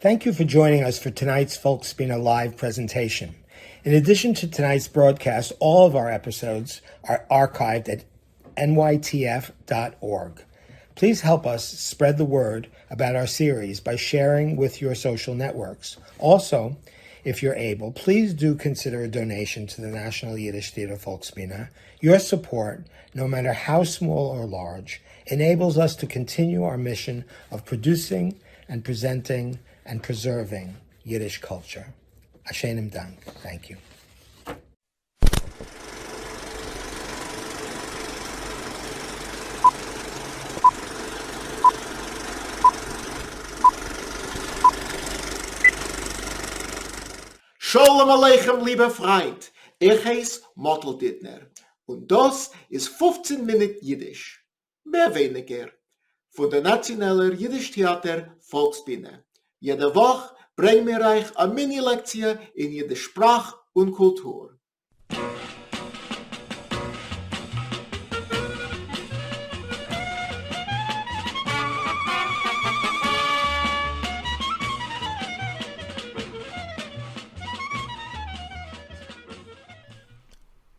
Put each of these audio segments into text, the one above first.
Thank you for joining us for tonight's Folkspina live presentation. In addition to tonight's broadcast, all of our episodes are archived at nytf.org. Please help us spread the word about our series by sharing with your social networks. Also, if you're able, please do consider a donation to the National Yiddish Theater Folkspina. Your support, no matter how small or large, enables us to continue our mission of producing and presenting and preserving Yiddish culture. Ashenim Dank. Thank you. Shalom Aleichem, lieber Freund. Ich heiß Mottel Dittner. Und das ist 15 Minuten Jiddisch. Mehr weniger. Von der Nationaler Yiddish Theater Volksbühne. Jede Woche bringen wir euch eine Mini-Lektion in Jiddisch Sprach und Kultur.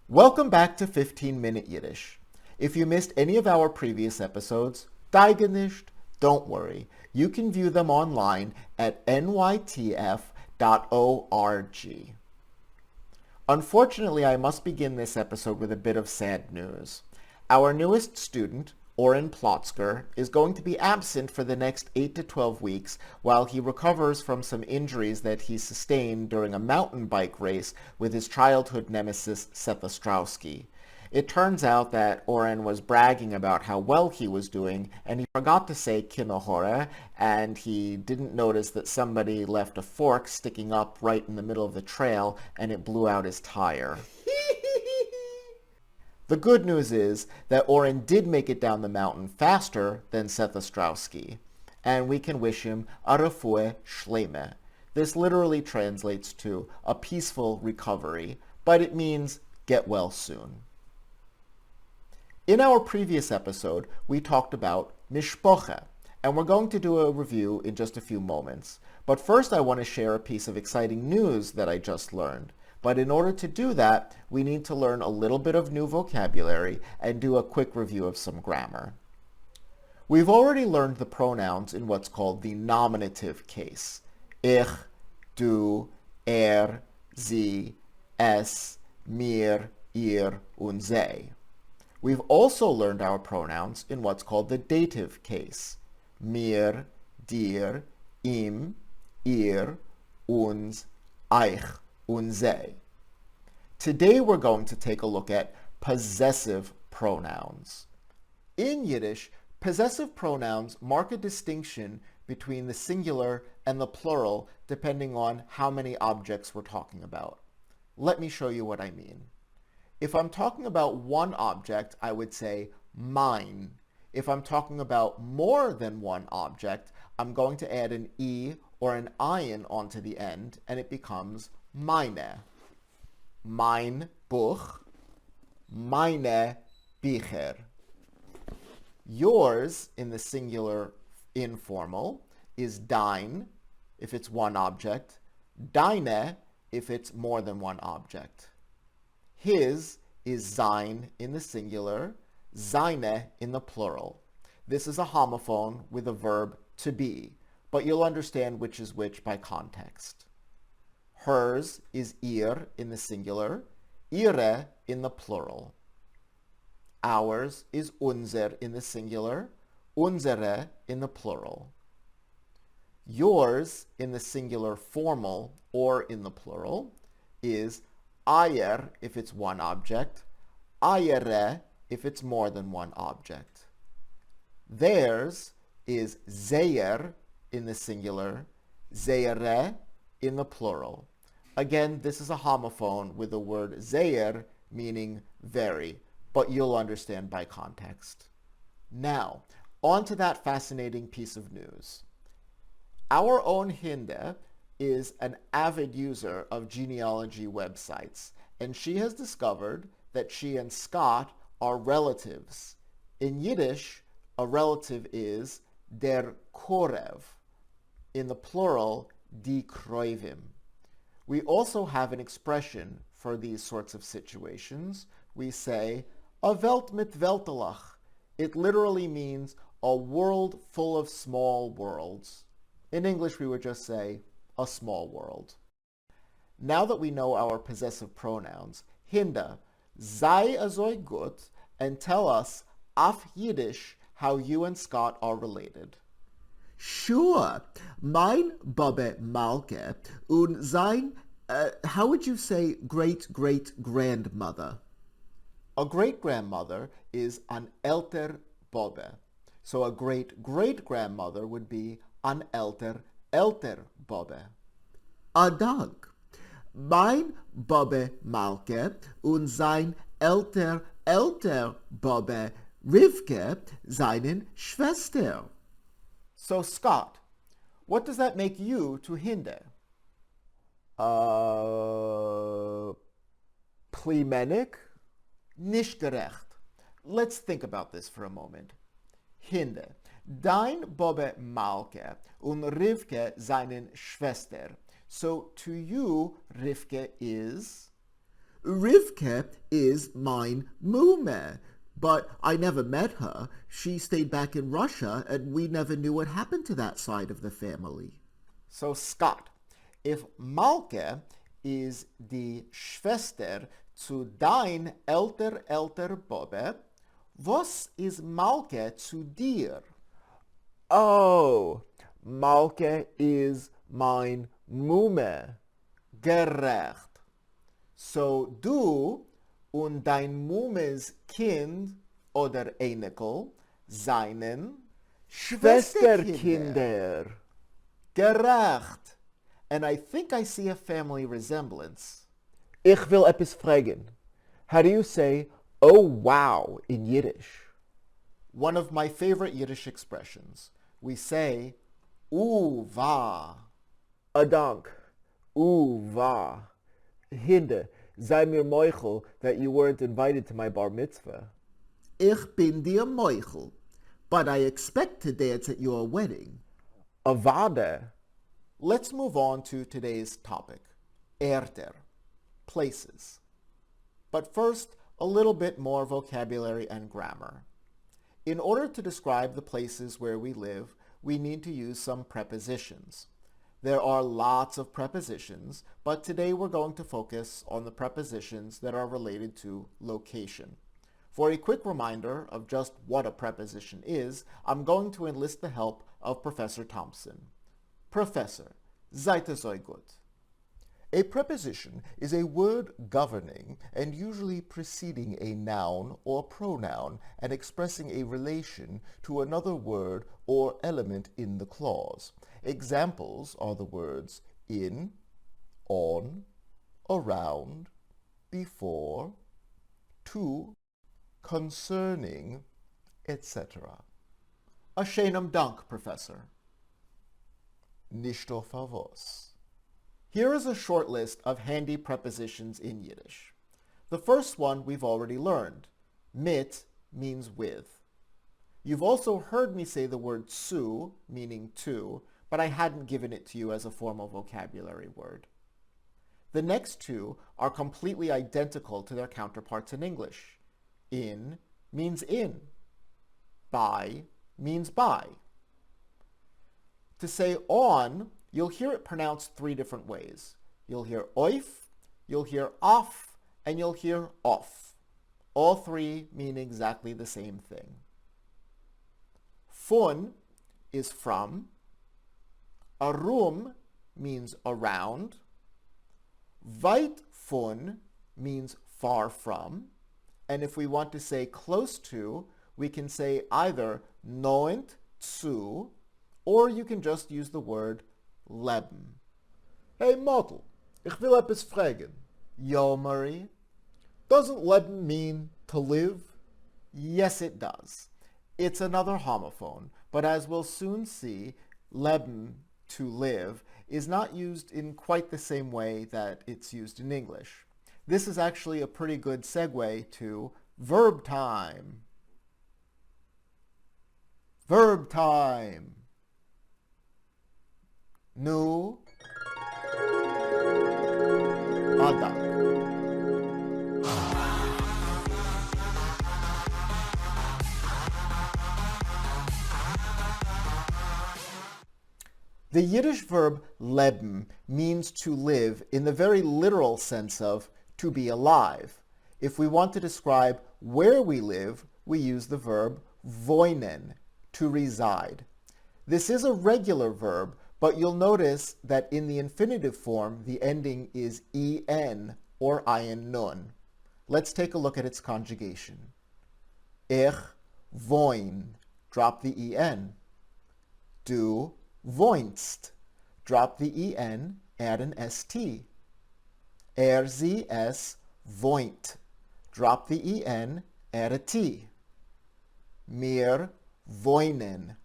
Welcome back to 15-Minute Yiddish. If you missed any of our previous episodes, nicht, don't worry. You can view them online at nytf.org. Unfortunately, I must begin this episode with a bit of sad news. Our newest student, Oren Plotzker, is going to be absent for the next 8 to 12 weeks while he recovers from some injuries that he sustained during a mountain bike race with his childhood nemesis Seth Ostrowski. It turns out that Oren was bragging about how well he was doing, and he forgot to say kinohore, and he didn't notice that somebody left a fork sticking up right in the middle of the trail, and it blew out his tire. The good news is that Oren did make it down the mountain faster than Seth Ostrowski, and we can wish him a refuah shlema. This literally translates to a peaceful recovery, but it means get well soon. In our previous episode, we talked about mishpocha, and we're going to do a review in just a few moments. But first I want to share a piece of exciting news that I just learned. But in order to do that, we need to learn a little bit of new vocabulary and do a quick review of some grammar. We've already learned the pronouns in what's called the nominative case. Ich, du, sie, es, mir, ihr, und sie. We've also learned our pronouns in what's called the dative case. Mir, dir, ihm, ihr, uns, euch, und sie. Today we're going to take a look at possessive pronouns. In Yiddish, possessive pronouns mark a distinction between the singular and the plural depending on how many objects we're talking about. Let me show you what I mean. If I'm talking about one object, I would say mine. If I'm talking about more than one object, I'm going to add an E or an ayin onto the end, and it becomes meine. Mein Buch, meine Bücher. Yours, in the singular informal, is dein, if it's one object, deine, if it's more than one object. His is sein in the singular, seine in the plural. This is a homophone with a verb to be, but you'll understand which is which by context. Hers is ihr in the singular, ihre in the plural. Ours is unser in the singular, unsere in the plural. Yours in the singular formal or in the plural is Eier if it's one object, Eiere if it's more than one object. Theirs is Zeyer in the singular, Zeyere in the plural. Again, this is a homophone with the word Zeyer meaning very, but you'll understand by context. Now, on to that fascinating piece of news. Our own Hinde is an avid user of genealogy websites, and she has discovered that she and Scott are relatives. In Yiddish, a relative is der Korev. In the plural, die Kräuvim. We also have an expression for these sorts of situations. We say, a Welt mit Weltelach. It literally means a world full of small worlds. In English, we would just say, a small world. Now that we know our possessive pronouns, Hinda, sei so gut, and tell us, auf Yiddish, how you and Scott are related. Sure. Mein Bobbe Malke und sein, how would you say great-great-grandmother? A great-grandmother is an älter Bobbe. So a great-great-grandmother would be an älter Bobbe. A Dank. Mein Bobbe Malke und sein älter Bobbe Rivke seinen Schwester. So Scott, what does that make you to Hinde? Pleimenik? Nicht gerecht. Let's think about this for a moment. Hinde, dein Bobbe Malke und Rivke seinen Schwester. So to you, Rivke is? Rivke is mein Mume, but I never met her. She stayed back in Russia, and we never knew what happened to that side of the family. So Scott, if Malke is die Schwester zu dein älter Bobbe, was is Malke zu dir? Oh, Malke is mein Mume. Gerecht. So du und dein Mumes Kind oder Enkel seinen Schwesterkinder. Gerecht. And I think I see a family resemblance. Ich will etwas fragen. How do you say, oh wow, in Yiddish? One of my favorite Yiddish expressions. We say, va. A Dank. Va. Hinde, sei mir Meuchel that you weren't invited to my bar mitzvah. Ich bin dir Meuchel, but I expect to dance at your wedding. Avade. Let's move on to today's topic, Erter, places. But first, a little bit more vocabulary and grammar. In order to describe the places where we live, we need to use some prepositions. There are lots of prepositions, but today we're going to focus on the prepositions that are related to location. For a quick reminder of just what a preposition is, I'm going to enlist the help of Professor Thompson. Professor, seid ihr so gut? A preposition is a word governing and usually preceding a noun or pronoun and expressing a relation to another word or element in the clause. Examples are the words in, on, around, before, to, concerning, etc. A schönem Dank, Professor. Nicht auf was. Here is a short list of handy prepositions in Yiddish. The first one we've already learned. Mit means with. You've also heard me say the word zu, meaning to, but I hadn't given it to you as a formal vocabulary word. The next two are completely identical to their counterparts in English. In means in. By means by. To say on, you'll hear it pronounced three different ways. You'll hear oif, you'll hear off, and you'll hear off. All three mean exactly the same thing. Von is from. Arum means around. Weit von means far from. And if we want to say close to, we can say either noent zu, or you can just use the word leben. Hey Model, ich will etwas fragen. Yo, Murray? Doesn't leben mean to live? Yes, it does. It's another homophone, but as we'll soon see, leben, to live, is not used in quite the same way that it's used in English. This is actually a pretty good segue to verb time. Verb time. Nu, Adak. The Yiddish verb leben means to live in the very literal sense of to be alive. If we want to describe where we live, we use the verb wohnen, to reside. This is a regular verb, but you'll notice that in the infinitive form, the ending is en or ayin nun. Let's take a look at its conjugation. Ich wohn, drop the en. Du wohnst, drop the en, add an st. Sie, es, wohnt, drop the en, add a t. Wir wohnen,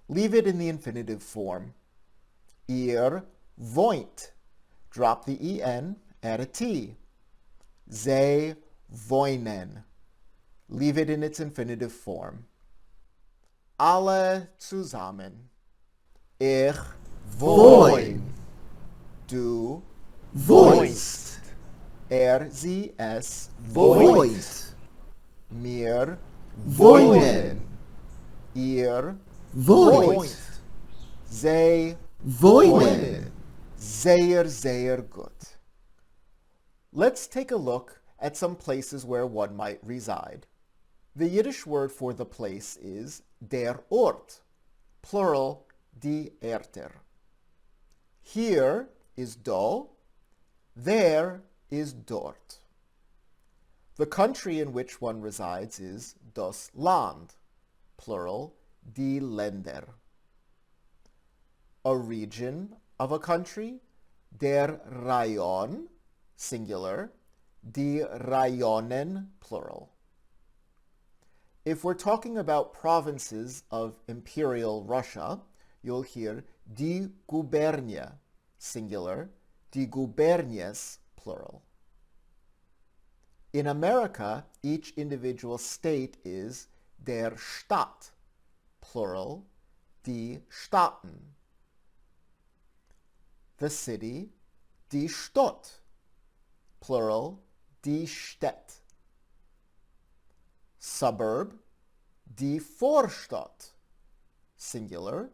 leave it in the infinitive form. Ihr wohnt, drop the en, add a t. Sie wohnen, leave it in its infinitive form. Alle zusammen. Ich wohn. Du wohnst. Sie, es wohnt. Wir wohnen. Ihr wohnt. Sie wohnen. Sehr, sehr gut. Let's take a look at some places where one might reside. The Yiddish word for the place is der Ort, plural die Erter. Here is do, there is dort. The country in which one resides is das Land, plural die Länder. A region of a country, der Rayon, singular, die Rayonen, plural. If we're talking about provinces of Imperial Russia, you'll hear die Gubernie, singular, die Gubernies, plural. In America, each individual state is der Staat, plural, die Staaten. The city, die Stadt, plural, die Stadt. Suburb, die Vorstadt, singular,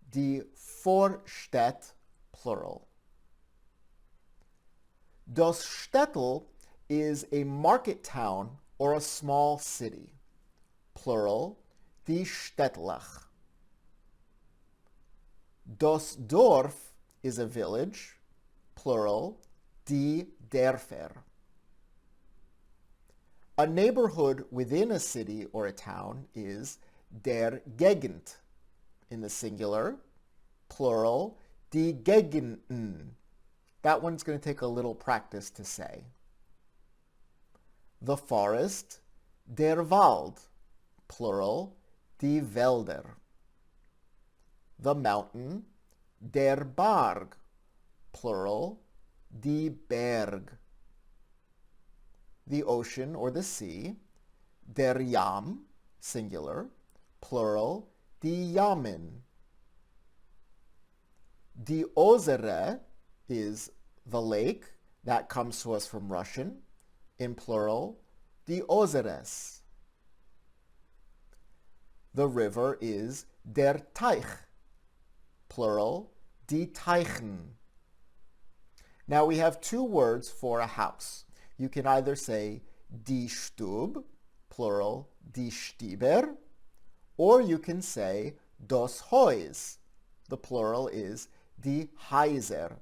die Vorstadt, plural. Das Städtel is a market town or a small city, plural, die Städtlach. Das Dorf is a village, plural, die Dörfer. A neighborhood within a city or a town is der Gegend, in the singular, plural, die Gegenden. That one's going to take a little practice to say. The forest, der Wald, plural, die Wälder. The mountain, der Berg, plural, die Berg. The ocean or the sea, der Yam, singular, plural, die Yamen. Die Ozere is the lake. That comes to us from Russian. In plural, die Ozeres. The river is der Teich, plural, die Teichen. Now we have two words for a house. You can either say die Stube, plural, die Stieber, or you can say das Haus. The plural is die Häuser.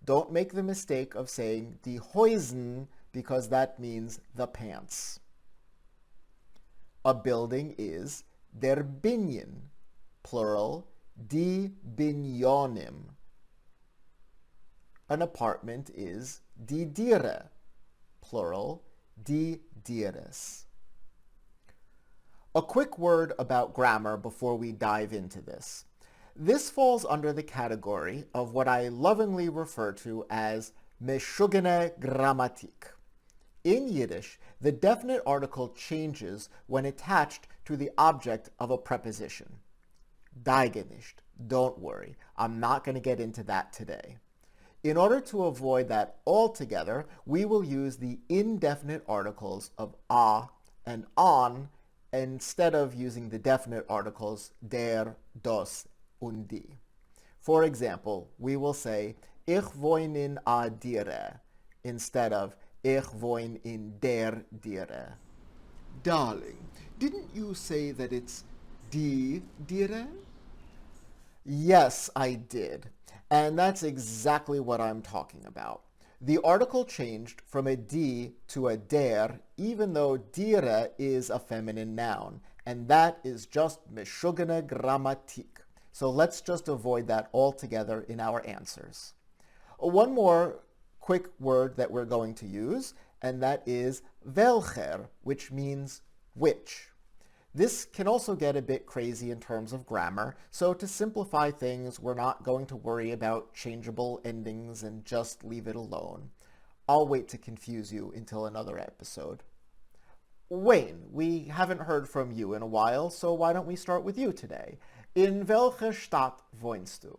Don't make the mistake of saying die Häusen because that means the pants. A building is der Binyan, plural, die Binyonim. An apartment is die Dire, plural, die Dires. A quick word about grammar before we dive into this. This falls under the category of what I lovingly refer to as meshugene Grammatik. In Yiddish, the definite article changes when attached to the object of a preposition. Deigenisht, Don't worry, I'm not going to get into that today. In order to avoid that altogether, we will use the indefinite articles of a and on instead of using the definite articles der, das, und die. For example, we will say, ich wohne in a Diere instead of ich wohne in der Diere. Darling, didn't you say that it's die Diere? Yes, I did. And that's exactly what I'm talking about. The article changed from a die to a der, even though dire is a feminine noun. And that is just meshugene Grammatik. So let's just avoid that altogether in our answers. One more quick word that we're going to use, and that is welcher, which means which. This can also get a bit crazy in terms of grammar, so to simplify things, we're not going to worry about changeable endings and just leave it alone. I'll wait to confuse you until another episode. Wayne, we haven't heard from you in a while, so why don't we start with you today? In welche Stadt wohnst du?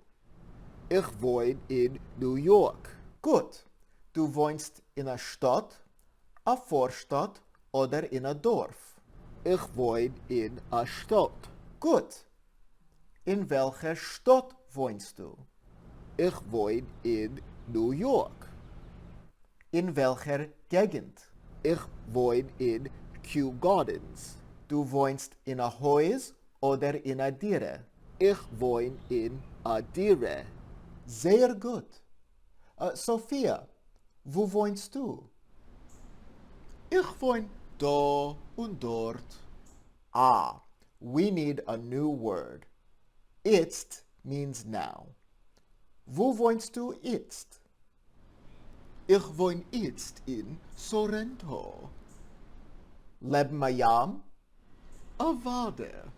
Ich wohne in New York. Gut. Du wohnst in a Stadt, a Vorstadt oder in a Dorf? Ich wohne in a Stadt. Gut. In welcher Stadt wohnst du? Ich wohne in New York. In welcher Gegend? Ich wohne in Kew Gardens. Du wohnst in a Haus oder in a Diere? Ich wohne in a Diere. Sehr gut. Sophia, wo wohnst du? Ich wohne da und dort. Ah, we need a new word. Itzt means now. Wo wohnst du jetzt? Ich wohne jetzt in Sorrento. Leb Mayam? Avade.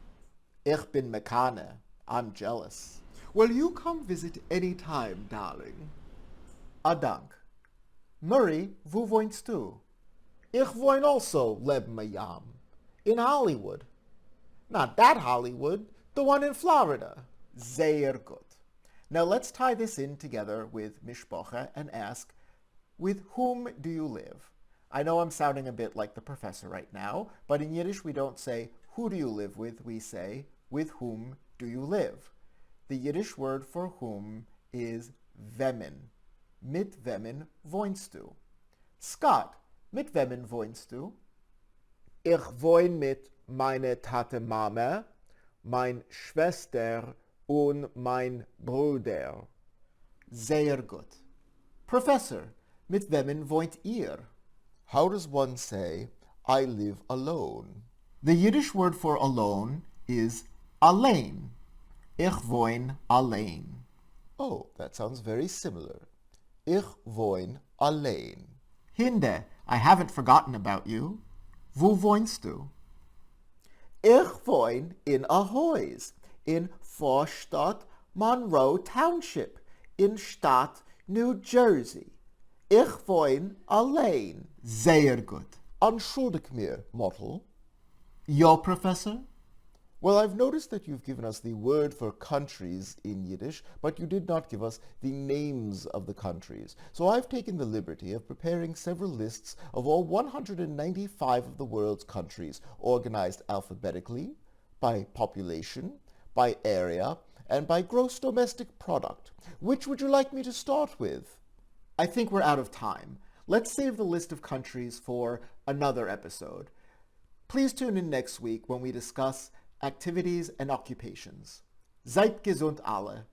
Ich bin Mekane. I'm jealous. Well, you come visit any time, darling. Adank. Murray, wo wohnst du? Ich wohne also Leb Mayam. In Hollywood. Not that Hollywood, the one in Florida. Sehr gut. Now let's tie this in together with Mishpocha and ask, with whom do you live? I know I'm sounding a bit like the professor right now, but in Yiddish we don't say, who do you live with? We say, with whom do you live? The Yiddish word for whom is wemmen. Mit wemmen wohnst du? Scott, mit wemmen wohnst du? Ich wohne mit meiner Tante Mama, mein Schwester und mein Bruder. Sehr gut. Professor, mit wemmen wohnt ihr? How does one say, I live alone? The Yiddish word for alone is allein. Ich wohne allein. Oh, that sounds very similar. Ich wohne allein. Hinde, I haven't forgotten about you. Wo wohnst du? Ich wohne in a Haus in Vorstadt Monroe Township in Stadt New Jersey. Ich wohne allein. Sehr gut. Entschuldig mir, Mottel. Yo, Professor? Well, I've noticed that you've given us the word for countries in Yiddish, but you did not give us the names of the countries. So I've taken the liberty of preparing several lists of all 195 of the world's countries, organized alphabetically, by population, by area, and by gross domestic product. Which would you like me to start with? I think we're out of time. Let's save the list of countries for another episode. Please tune in next week when we discuss activities and occupations. Seid gesund alle.